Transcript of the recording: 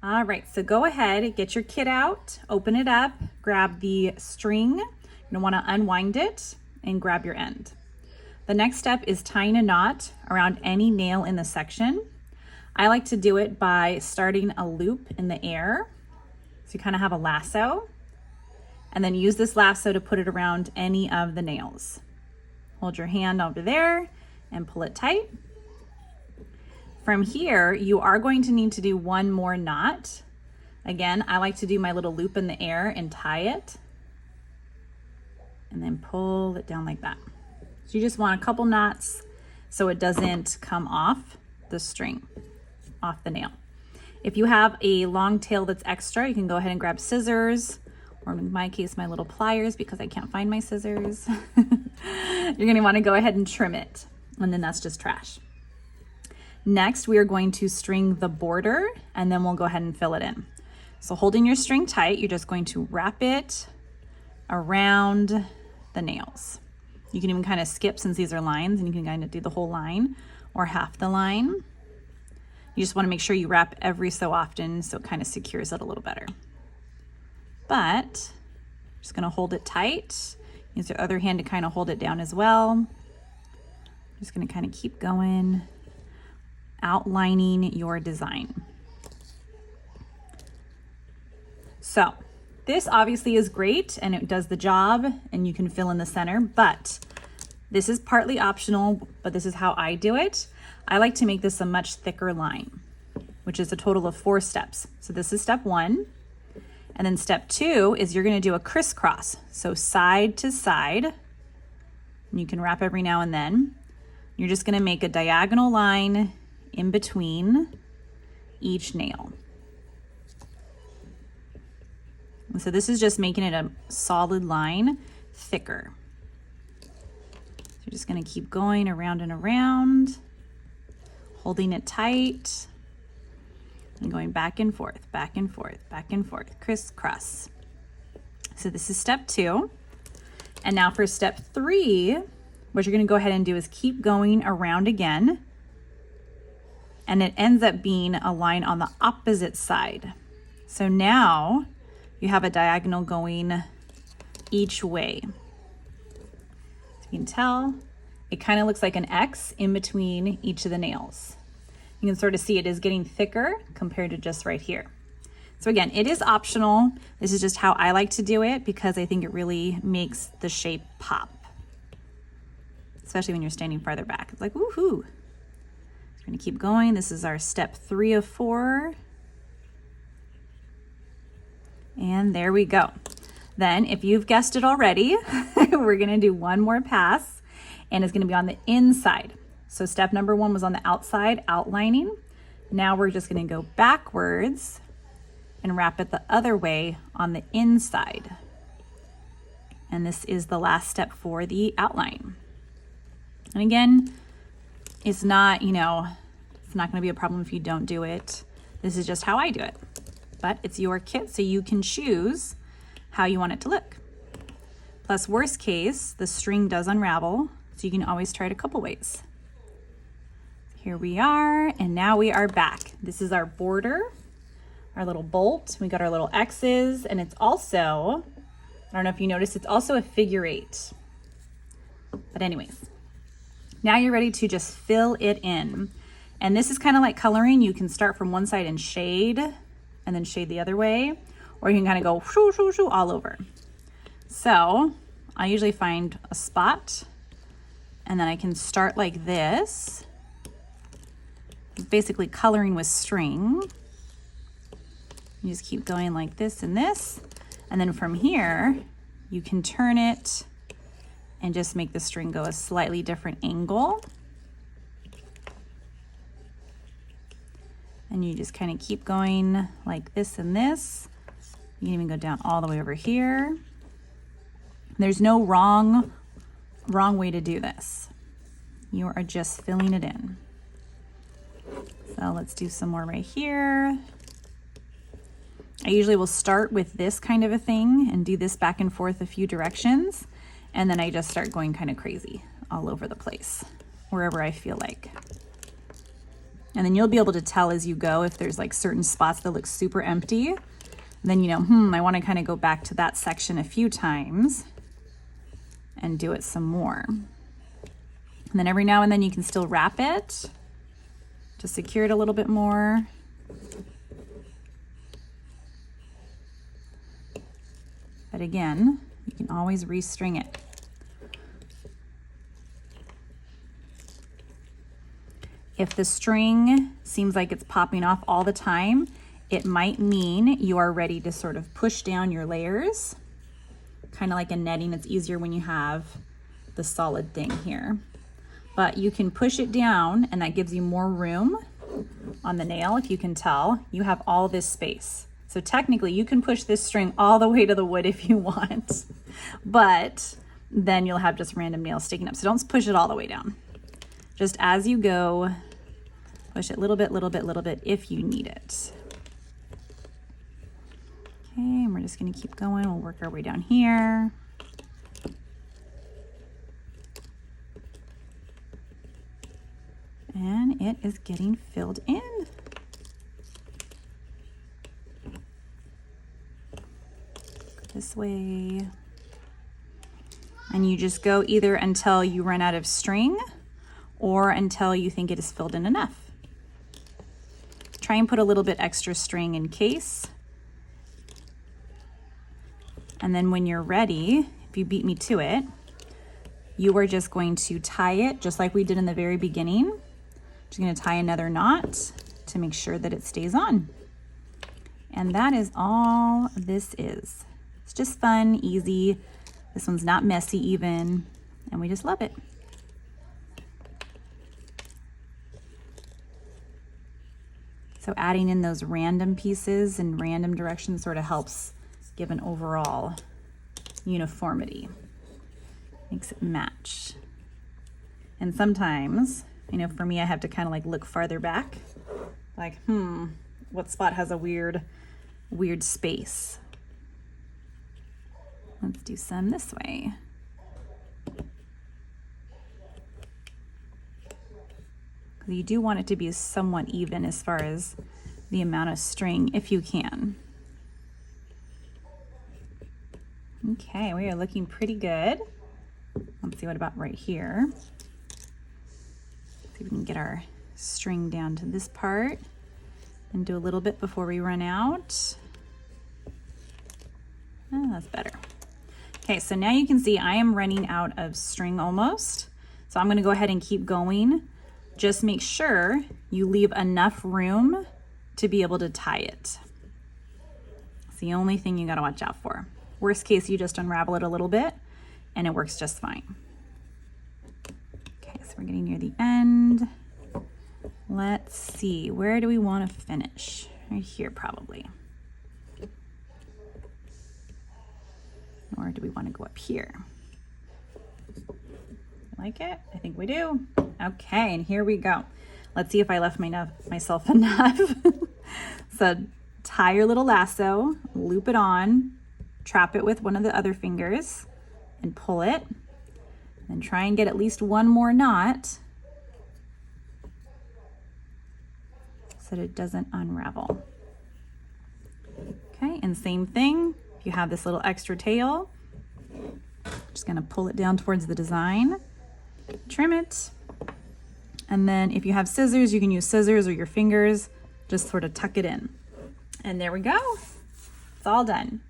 All right, so go ahead, get your kit out, open it up, grab the string. You're gonna wanna unwind it and grab your end. The next step is tying a knot around any nail in the section. I like to do it by starting a loop in the air. So you kind of have a lasso, and then use this lasso to put it around any of the nails. Hold your hand over there and pull it tight. From here, you are going to need to do one more knot. Again, I like to do my little loop in the air and tie it, and then pull it down like that. So you just want a couple knots so it doesn't come off the string, off the nail. If you have a long tail that's extra, you can go ahead and grab scissors, or in my case, my little pliers, because I can't find my scissors. You're gonna wanna go ahead and trim it, and then that's just trash. Next, we are going to string the border, and then we'll go ahead and fill it in. So holding your string tight, you're just going to wrap it around the nails. You can even kind of skip, since these are lines, and you can kind of do the whole line or half the line. You just want to make sure you wrap every so often so it kind of secures it a little better. But I'm just going to hold it tight. Use your other hand to kind of hold it down as well. Just going to kind of keep going, outlining your design. So this obviously is great and it does the job, and you can fill in the center, but this is partly optional, but this is how I do it. I like to make this a much thicker line, which is a total of 4 steps. So this is step 1. And then step 2 is you're gonna do a crisscross. So side to side, and you can wrap every now and then. You're just gonna make a diagonal line in between each nail. And so this is just making it a solid line, thicker. So you're just gonna keep going around and around, holding it tight, and going back and forth, back and forth, back and forth, crisscross. So this is step 2. And now for step 3, what you're gonna go ahead and do is keep going around again, and it ends up being a line on the opposite side. So now you have a diagonal going each way. So you can tell, it kind of looks like an X in between each of the nails. You can sort of see it is getting thicker compared to just right here. So again, it is optional. This is just how I like to do it because I think it really makes the shape pop, especially when you're standing farther back. It's like, woohoo. We're gonna keep going. This is our step 3 of 4. And there we go. Then, if you've guessed it already, we're gonna do one more pass, and it's gonna be on the inside. So step number 1 was on the outside, outlining. Now we're just gonna go backwards and wrap it the other way on the inside. And this is the last step for the outline. And again, it's not, it's not gonna be a problem if you don't do it. This is just how I do it. But it's your kit, so you can choose how you want it to look. Plus, worst case, the string does unravel, so you can always try it a couple ways. Here we are, and now we are back. This is our border, our little bolt. We got our little X's, and it's also, I don't know if you noticed, it's also a figure 8. But anyways, now you're ready to just fill it in. And this is kind of like coloring. You can start from one side and shade, and then shade the other way, or you can kind of go shoo, shoo, shoo all over. So I usually find a spot, and then I can start like this. It's basically coloring with string. You just keep going like this and this, and then from here, you can turn it and just make the string go a slightly different angle. And you just kind of keep going like this and this. You can even go down all the way over here. There's no wrong way to do this. You are just filling it in. So let's do some more right here. I usually will start with this kind of a thing and do this back and forth a few directions. And then I just start going kind of crazy all over the place, wherever I feel like. And then you'll be able to tell as you go if there's like certain spots that look super empty. And then you know, I want to kind of go back to that section a few times and do it some more. And then every now and then you can still wrap it to secure it a little bit more. But again, you can always restring it. If the string seems like it's popping off all the time, it might mean you are ready to sort of push down your layers. Kind of like a netting, it's easier when you have the solid thing here. But you can push it down and that gives you more room on the nail. If you can tell, you have all this space. So technically you can push this string all the way to the wood if you want, but then you'll have just random nails sticking up. So don't push it all the way down. Just as you go, push it little bit if you need it. Okay, and we're just gonna keep going. We'll work our way down here. And it is getting filled in. This way. And you just go either until you run out of string or until you think it is filled in enough. Try and put a little bit extra string in case. And then when you're ready, if you beat me to it, you are just going to tie it just like we did in the very beginning. Just gonna tie another knot to make sure that it stays on. And that is all this is. It's just fun, easy. This one's not messy even, and we just love it. So adding in those random pieces in random directions sort of helps give an overall uniformity. Makes it match. And sometimes, you know, for me, I have to kind of like look farther back. Like, what spot has a weird space? Let's do some this way. You do want it to be somewhat even as far as the amount of string, if you can. Okay, we are looking pretty good. Let's see, what about right here? See if we can get our string down to this part and do a little bit before we run out. Oh, that's better. Okay, so now you can see I am running out of string almost. So I'm gonna go ahead and keep going. Just make sure you leave enough room to be able to tie it. It's the only thing you gotta watch out for. Worst case, you just unravel it a little bit and it works just fine. Okay, so we're getting near the end. Let's see, where do we wanna finish? Right here, probably. Or do we wanna go up here? Like it? I think we do. Okay, and here we go. Let's see if I left myself enough. So tie your little lasso, loop it on, trap it with one of the other fingers, and pull it. And try and get at least one more knot so that it doesn't unravel. Okay, and same thing. If you have this little extra tail, just gonna pull it down towards the design, trim it, and then if you have scissors, you can use scissors or your fingers, just sort of tuck it in. And there we go, it's all done.